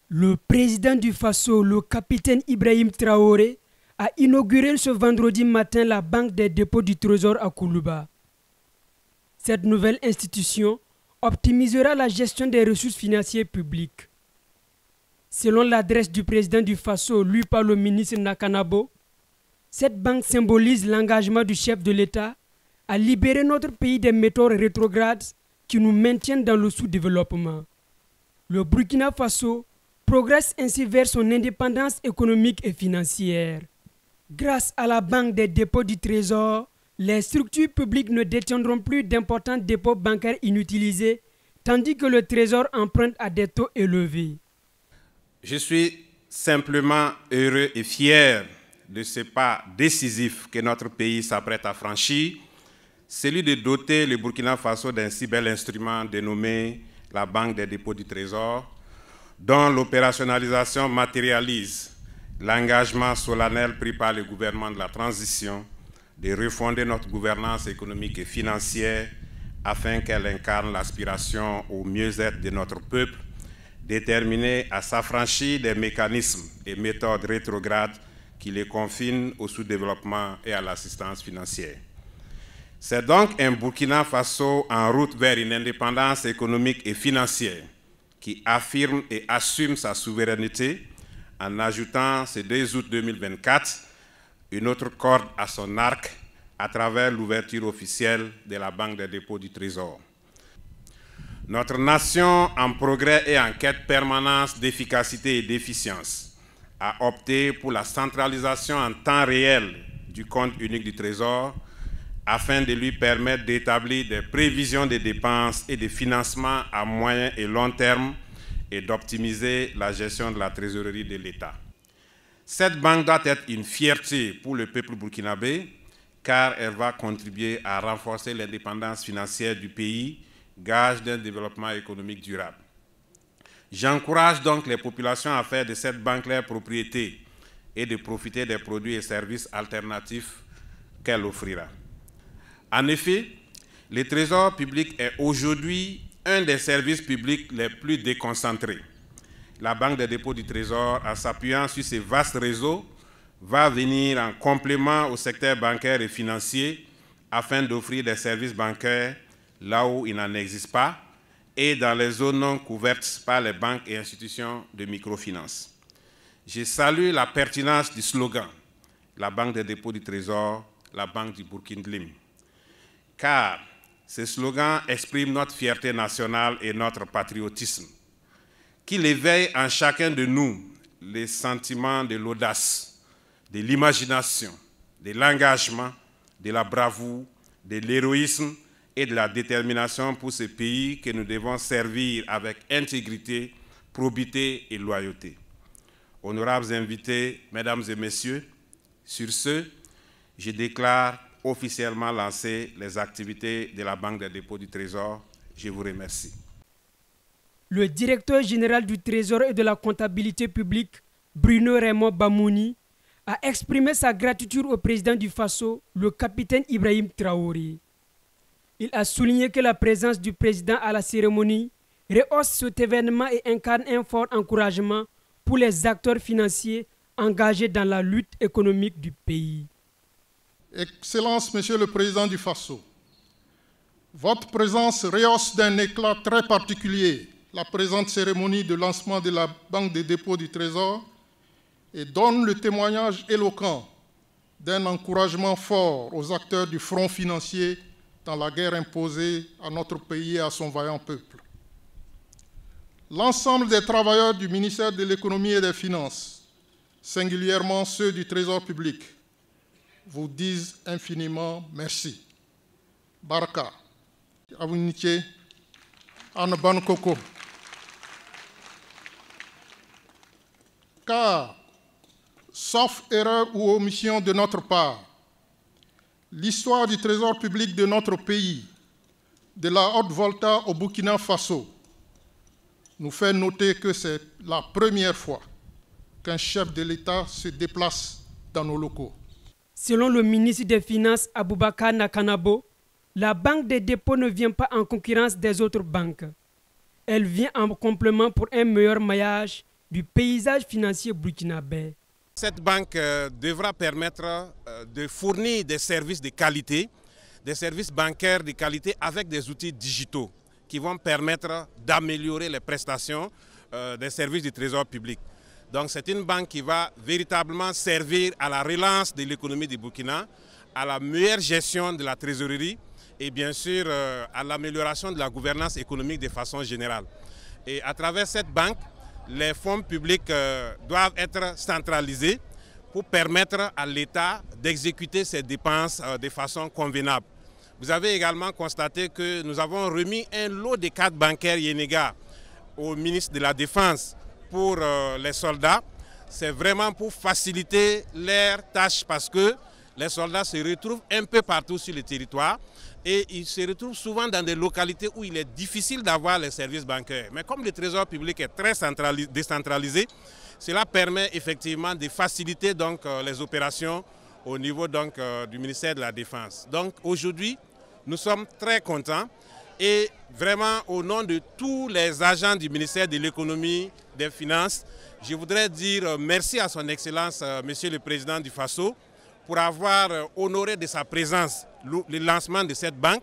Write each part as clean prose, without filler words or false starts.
Le président du Faso, le capitaine Ibrahim Traoré, a inauguré ce vendredi matin la Banque des dépôts du Trésor à Koulouba. Cette nouvelle institution optimisera la gestion des ressources financières publiques. Selon l'adresse du président du Faso, lue par le ministre Nakanabo, cette banque symbolise l'engagement du chef de l'État à libérer notre pays des méthodes rétrogrades qui nous maintiennent dans le sous-développement. Le Burkina Faso progresse ainsi vers son indépendance économique et financière. Grâce à la Banque des dépôts du Trésor, les structures publiques ne détiendront plus d'importants dépôts bancaires inutilisés, tandis que le Trésor emprunte à des taux élevés. Je suis simplement heureux et fier de ce pas décisif que notre pays s'apprête à franchir, celui de doter le Burkina Faso d'un si bel instrument dénommé la Banque des dépôts du Trésor, dont l'opérationnalisation matérialise l'engagement solennel pris par le gouvernement de la transition de refonder notre gouvernance économique et financière afin qu'elle incarne l'aspiration au mieux-être de notre peuple, déterminé à s'affranchir des mécanismes et méthodes rétrogrades qui les confinent au sous-développement et à l'assistance financière. C'est donc un Burkina Faso en route vers une indépendance économique et financière qui affirme et assume sa souveraineté en ajoutant ce 2 août 2024 une autre corde à son arc à travers l'ouverture officielle de la Banque des dépôts du Trésor. Notre nation en progrès et en quête permanente d'efficacité et d'efficience a opté pour la centralisation en temps réel du compte unique du Trésor afin de lui permettre d'établir des prévisions de dépenses et de financement à moyen et long terme et d'optimiser la gestion de la trésorerie de l'État. Cette banque doit être une fierté pour le peuple burkinabé car elle va contribuer à renforcer l'indépendance financière du pays, gage d'un développement économique durable. J'encourage donc les populations à faire de cette banque leur propriété et de profiter des produits et services alternatifs qu'elle offrira. En effet, le Trésor public est aujourd'hui un des services publics les plus déconcentrés. La Banque des dépôts du Trésor, en s'appuyant sur ces vastes réseaux, va venir en complément au secteur bancaire et financier afin d'offrir des services bancaires là où il n'en existe pas et dans les zones non couvertes par les banques et institutions de microfinance. Je salue la pertinence du slogan « La Banque des dépôts du Trésor, la Banque du Burkina-Lim » car ce slogan exprime notre fierté nationale et notre patriotisme, qu'il éveille en chacun de nous les sentiments de l'audace, de l'imagination, de l'engagement, de la bravoure, de l'héroïsme et de la détermination pour ce pays que nous devons servir avec intégrité, probité et loyauté. Honorables invités, mesdames et messieurs, sur ce, je déclare officiellement lancer les activités de la Banque des dépôts du Trésor. Je vous remercie. Le directeur général du Trésor et de la comptabilité publique, Bruno Raymond Bamouni, a exprimé sa gratitude au président du Faso, le capitaine Ibrahim Traoré. Il a souligné que la présence du président à la cérémonie rehausse cet événement et incarne un fort encouragement pour les acteurs financiers engagés dans la lutte économique du pays. Excellence, Monsieur le Président du Faso, votre présence rehausse d'un éclat très particulier la présente cérémonie de lancement de la Banque des dépôts du Trésor et donne le témoignage éloquent d'un encouragement fort aux acteurs du front financier dans la guerre imposée à notre pays et à son vaillant peuple. L'ensemble des travailleurs du ministère de l'Économie et des Finances, singulièrement ceux du Trésor public, vous disent infiniment merci. Baraka, Abuniche, Anaban Koko. Car, sauf erreur ou omission de notre part, l'histoire du Trésor public de notre pays, de la Haute-Volta au Burkina Faso, nous fait noter que c'est la première fois qu'un chef de l'État se déplace dans nos locaux. Selon le ministre des Finances Aboubakar Nakanabo, la Banque des dépôts ne vient pas en concurrence des autres banques. Elle vient en complément pour un meilleur maillage du paysage financier burkinabé. Cette banque devra permettre de fournir des services de qualité, des services bancaires de qualité avec des outils digitaux qui vont permettre d'améliorer les prestations des services du Trésor public. Donc c'est une banque qui va véritablement servir à la relance de l'économie du Burkina, à la meilleure gestion de la trésorerie et bien sûr à l'amélioration de la gouvernance économique de façon générale. Et à travers cette banque, les fonds publics doivent être centralisés pour permettre à l'État d'exécuter ses dépenses de façon convenable. Vous avez également constaté que nous avons remis un lot de cartes bancaires Yenega au ministre de la Défense pour les soldats. C'est vraiment pour faciliter leurs tâches parce que les soldats se retrouvent un peu partout sur le territoire et ils se retrouvent souvent dans des localités où il est difficile d'avoir les services bancaires. Mais comme le Trésor public est très décentralisé, cela permet effectivement de faciliter donc, les opérations au niveau donc, du ministère de la Défense. Donc aujourd'hui, nous sommes très contents et vraiment au nom de tous les agents du ministère de l'Économie, des Finances, je voudrais dire merci à son Excellence, Monsieur le Président du Faso, pour avoir honoré de sa présence le lancement de cette banque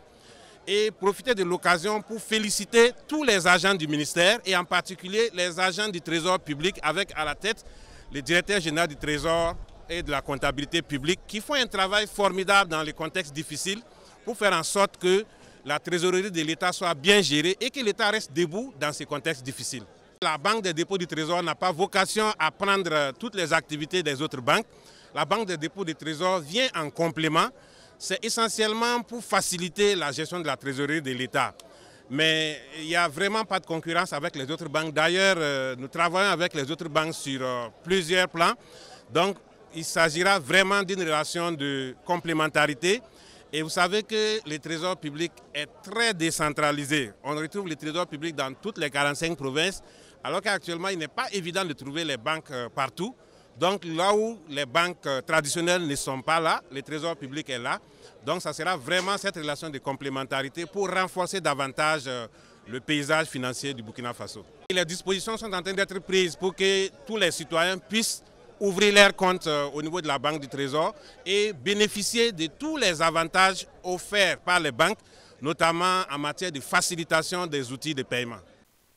et profiter de l'occasion pour féliciter tous les agents du ministère et en particulier les agents du Trésor public avec à la tête le directeur général du Trésor et de la comptabilité publique qui font un travail formidable dans les contextes difficiles pour faire en sorte que la trésorerie de l'État soit bien gérée et que l'État reste debout dans ces contextes difficiles. La Banque des dépôts du Trésor n'a pas vocation à prendre toutes les activités des autres banques. La Banque des dépôts du Trésor vient en complément. C'est essentiellement pour faciliter la gestion de la trésorerie de l'État. Mais il n'y a vraiment pas de concurrence avec les autres banques. D'ailleurs, nous travaillons avec les autres banques sur plusieurs plans. Donc, il s'agira vraiment d'une relation de complémentarité. Et vous savez que le Trésor public est très décentralisé. On retrouve le Trésor public dans toutes les 45 provinces, alors qu'actuellement, il n'est pas évident de trouver les banques partout. Donc là où les banques traditionnelles ne sont pas là, le Trésor public est là. Donc ça sera vraiment cette relation de complémentarité pour renforcer davantage le paysage financier du Burkina Faso. Et les dispositions sont en train d'être prises pour que tous les citoyens puissent ouvrir leur compte au niveau de la Banque du Trésor et bénéficier de tous les avantages offerts par les banques, notamment en matière de facilitation des outils de paiement.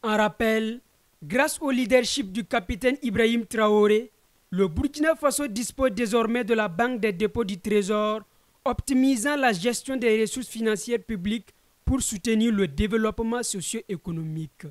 En rappel, grâce au leadership du capitaine Ibrahim Traoré, le Burkina Faso dispose désormais de la Banque des dépôts du Trésor, optimisant la gestion des ressources financières publiques pour soutenir le développement socio-économique.